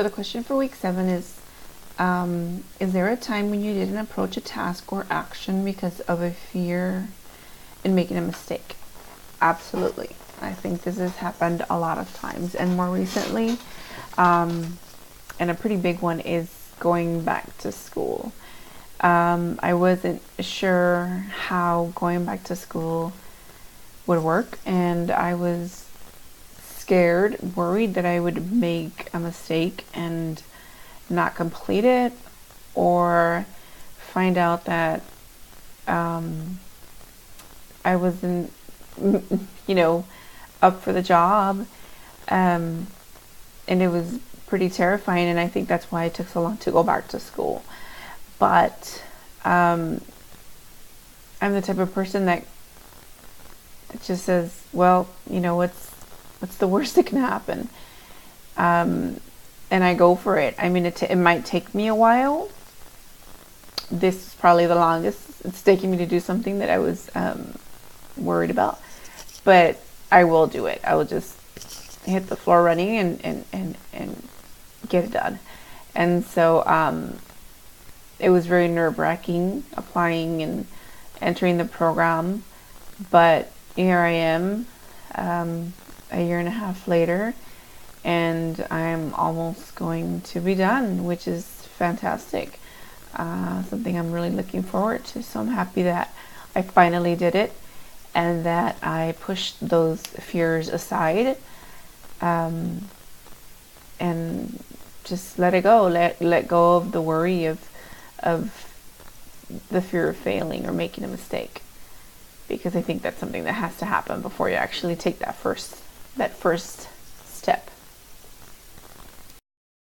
So the question for week 7 is there a time when you didn't approach a task or action because of a fear in making a mistake? Absolutely. I think this has happened a lot of times, and more recently, and a pretty big one is going back to school. I wasn't sure how going back to school would work, and I was scared, worried that I would make a mistake and not complete it, or find out that I wasn't, up for the job. And it was pretty terrifying, and I think that's why it took so long to go back to school. But I'm the type of person that just says, well, what's the worst that can happen? And I go for it. I mean, it might take me a while. This is probably the longest it's taking me to do something that I was worried about. But I will do it. I will just hit the floor running and get it done. And so it was very nerve-wracking applying and entering the program. But here I am, a year and a half later, and I'm almost going to be done, which is fantastic. Something I'm really looking forward to. So I'm happy that I finally did it, and that I pushed those fears aside, and just let it go. Let go of the worry of the fear of failing or making a mistake, because I think that's something that has to happen before you actually take that first step.